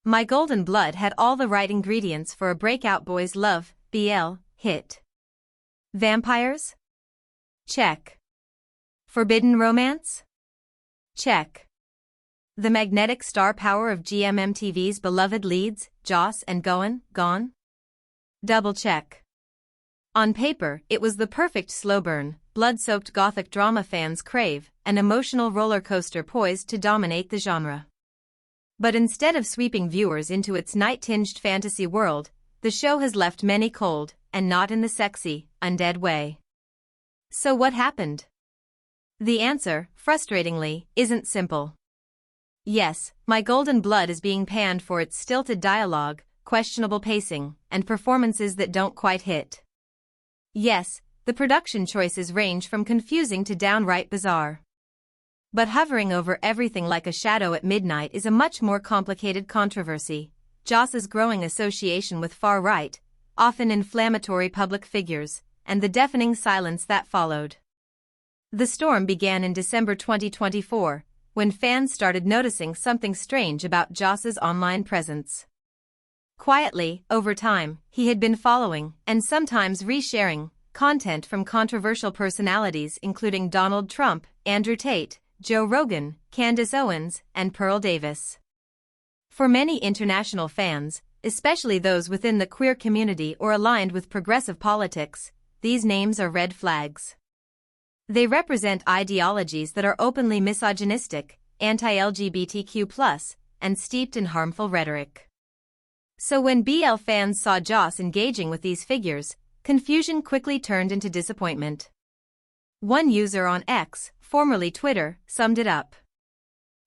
My Golden Blood had all the right ingredients for a breakout boys' love, BL, hit. Vampires? Check. Forbidden romance? Check. The magnetic star power of GMMTV's beloved leads, Joss and Gone? Double check. On paper, it was the perfect slow burn, blood-soaked gothic drama fans crave, an emotional roller coaster poised to dominate the genre. But instead of sweeping viewers into its night-tinged fantasy world, the show has left many cold, and not in the sexy, undead way. So what happened? The answer, frustratingly, isn't simple. Yes, My Golden Blood is being panned for its stilted dialogue, questionable pacing, and performances that don't quite hit. Yes, the production choices range from confusing to downright bizarre. But hovering over everything like a shadow at midnight is a much more complicated controversy: Joss's growing association with far-right, often inflammatory public figures, and the deafening silence that followed. The storm began in December 2024, when fans started noticing something strange about Joss's online presence. Quietly, over time, he had been following, and sometimes resharing, content from controversial personalities including Donald Trump, Andrew Tate, Joe Rogan, Candace Owens, and Pearl Davis. For many international fans, especially those within the queer community or aligned with progressive politics, these names are red flags. They represent ideologies that are openly misogynistic, anti-LGBTQ+, and steeped in harmful rhetoric. So when BL fans saw Joss engaging with these figures, confusion quickly turned into disappointment. One user on X, formerly Twitter, summed it up: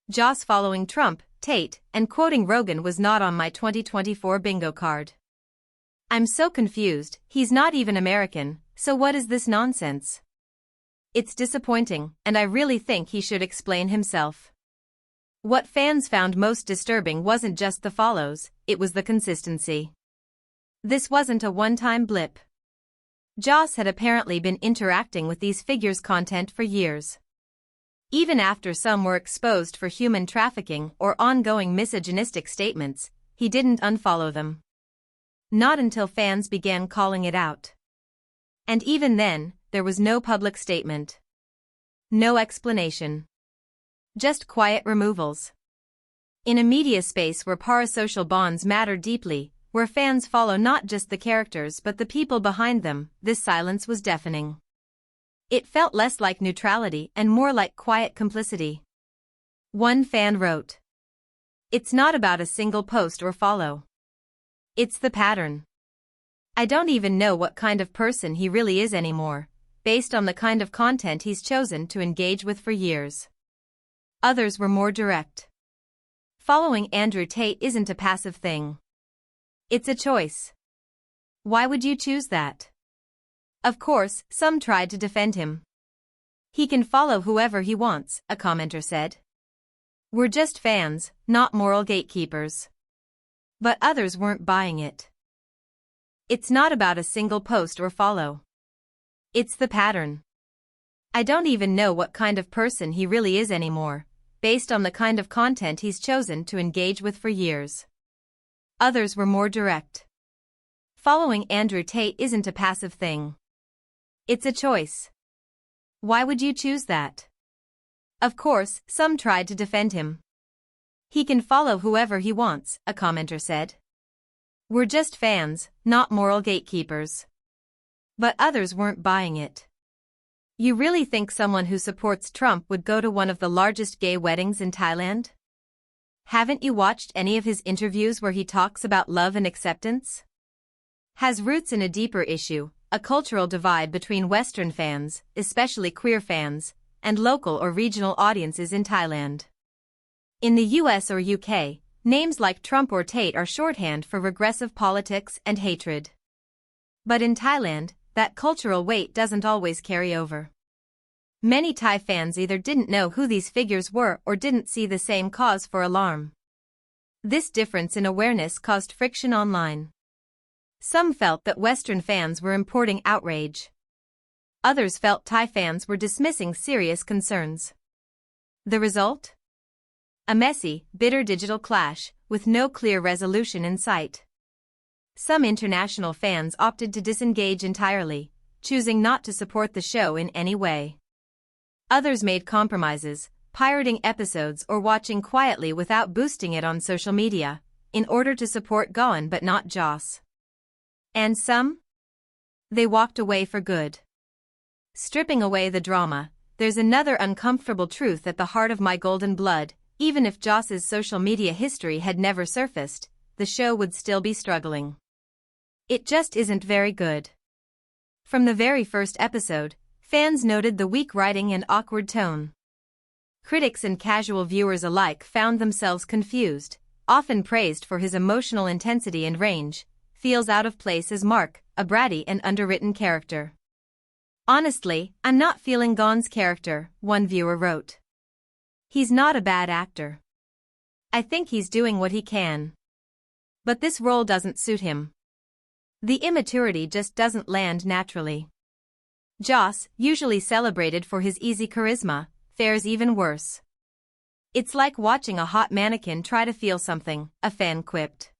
Joss following Trump, Tate, and quoting Rogan was not on my 2024 bingo card. I'm so confused, he's not even American, so what is this nonsense? It's disappointing, and I really think he should explain himself. What fans found most disturbing wasn't just the follows, it was the consistency. This wasn't a one-time blip. Joss had apparently been interacting with these figures' content for years. Even after some were exposed for human trafficking or ongoing misogynistic statements, he didn't unfollow them. Not until fans began calling it out. And even then, there was no public statement. No explanation. Just quiet removals. In a media space where parasocial bonds matter deeply, where fans follow not just the characters but the people behind them, this silence was deafening. It felt less like neutrality and more like quiet complicity. One fan wrote, "It's not about a single post or follow. It's the pattern. I don't even know what kind of person he really is anymore, based on the kind of content he's chosen to engage with for years." Others were more direct. Following Andrew Tate isn't a passive thing. It's a choice. Why would you choose that? Of course, some tried to defend him. He can follow whoever he wants, a commenter said. We're just fans, not moral gatekeepers. But others weren't buying it. It's not about a single post or follow. It's the pattern. I don't even know what kind of person he really is anymore, based on the kind of content he's chosen to engage with for years. Others were more direct. Following Andrew Tate isn't a passive thing. It's a choice. Why would you choose that? Of course, some tried to defend him. He can follow whoever he wants, a commenter said. We're just fans, not moral gatekeepers. But others weren't buying it. You really think someone who supports Trump would go to one of the largest gay weddings in Thailand? Haven't you watched any of his interviews where he talks about love and acceptance? Has roots in a deeper issue, a cultural divide between Western fans, especially queer fans, and local or regional audiences in Thailand. In the US or UK, names like Trump or Tate are shorthand for regressive politics and hatred. But in Thailand, that cultural weight doesn't always carry over. Many Thai fans either didn't know who these figures were or didn't see the same cause for alarm. This difference in awareness caused friction online. Some felt that Western fans were importing outrage. Others felt Thai fans were dismissing serious concerns. The result? A messy, bitter digital clash, with no clear resolution in sight. Some international fans opted to disengage entirely, choosing not to support the show in any way. Others made compromises, pirating episodes or watching quietly without boosting it on social media, in order to support Gohan but not Joss. And some? They walked away for good. Stripping away the drama, there's another uncomfortable truth at the heart of My Golden Blood. Even if Joss's social media history had never surfaced, the show would still be struggling. It just isn't very good. From the very first episode, fans noted the weak writing and awkward tone. Critics and casual viewers alike found themselves confused. Often praised for his emotional intensity and range, feels out of place as Mark, a bratty and underwritten character. Honestly, I'm not feeling Gohan's character, one viewer wrote. He's not a bad actor. I think he's doing what he can. But this role doesn't suit him. The immaturity just doesn't land naturally. Joss, usually celebrated for his easy charisma, fares even worse. It's like watching a hot mannequin try to feel something, a fan quipped.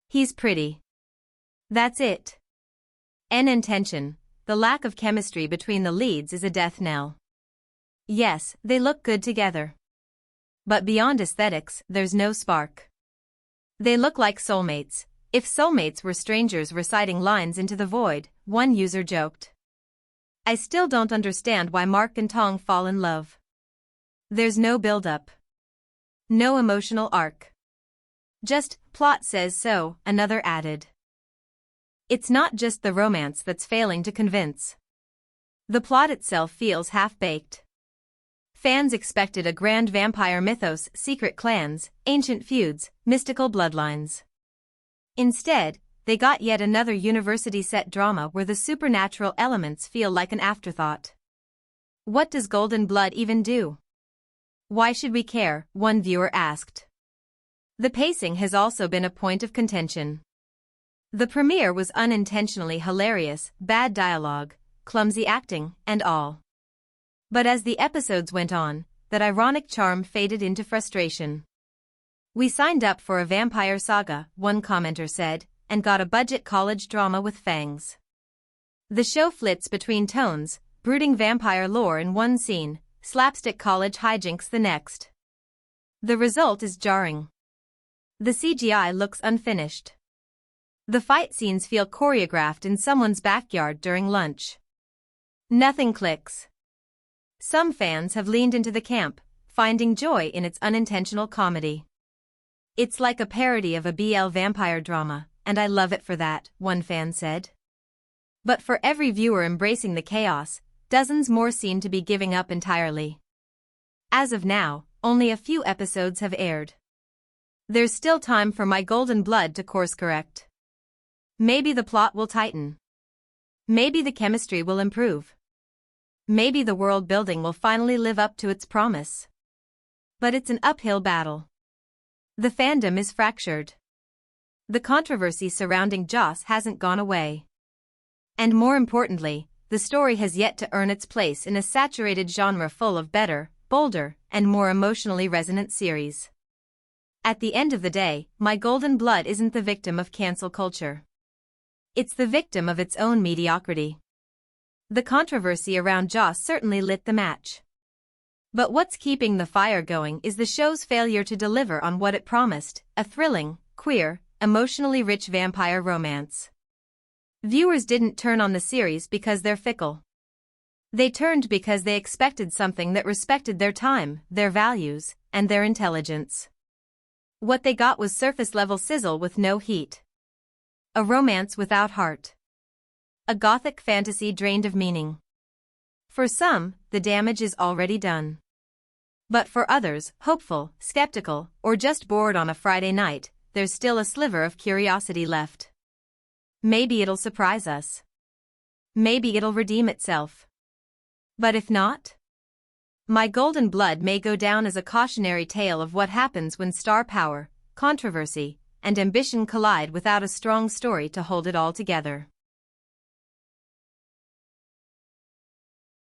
He's pretty. That's it. And tension, the lack of chemistry between the leads is a death knell. Yes, they look good together. But beyond aesthetics, there's no spark. They look like soulmates, if soulmates were strangers reciting lines into the void, one user joked. I still don't understand why Mark and Tong fall in love. There's no build-up. No emotional arc. Just, plot says so, another added. It's not just the romance that's failing to convince. The plot itself feels half-baked. Fans expected a grand vampire mythos, secret clans, ancient feuds, mystical bloodlines. Instead, they got yet another university-set drama where the supernatural elements feel like an afterthought. What does Golden Blood even do? Why should we care? One viewer asked. The pacing has also been a point of contention. The premiere was unintentionally hilarious, bad dialogue, clumsy acting, and all. But as the episodes went on, that ironic charm faded into frustration. We signed up for a vampire saga, one commenter said, and got a budget college drama with fangs. The show flits between tones, brooding vampire lore in one scene, slapstick college hijinks the next. The result is jarring. The CGI looks unfinished. The fight scenes feel choreographed in someone's backyard during lunch. Nothing clicks. Some fans have leaned into the camp, finding joy in its unintentional comedy. It's like a parody of a BL vampire drama, and I love it for that, one fan said. But for every viewer embracing the chaos, dozens more seem to be giving up entirely. As of now, only a few episodes have aired. There's still time for My Golden Blood to course correct. Maybe the plot will tighten. Maybe the chemistry will improve. Maybe the world building will finally live up to its promise. But it's an uphill battle. The fandom is fractured. The controversy surrounding Joss hasn't gone away. And more importantly, the story has yet to earn its place in a saturated genre full of better, bolder, and more emotionally resonant series. At the end of the day, My Golden Blood isn't the victim of cancel culture. It's the victim of its own mediocrity. The controversy around Joss certainly lit the match. But what's keeping the fire going is the show's failure to deliver on what it promised, a thrilling, queer, emotionally rich vampire romance. Viewers didn't turn on the series because they're fickle. They turned because they expected something that respected their time, their values, and their intelligence. What they got was surface-level sizzle with no heat. A romance without heart. A gothic fantasy drained of meaning. For some, the damage is already done. But for others, hopeful, skeptical, or just bored on a Friday night, there's still a sliver of curiosity left. Maybe it'll surprise us. Maybe it'll redeem itself. But if not? My Golden Blood may go down as a cautionary tale of what happens when star power, controversy, and ambition collide without a strong story to hold it all together.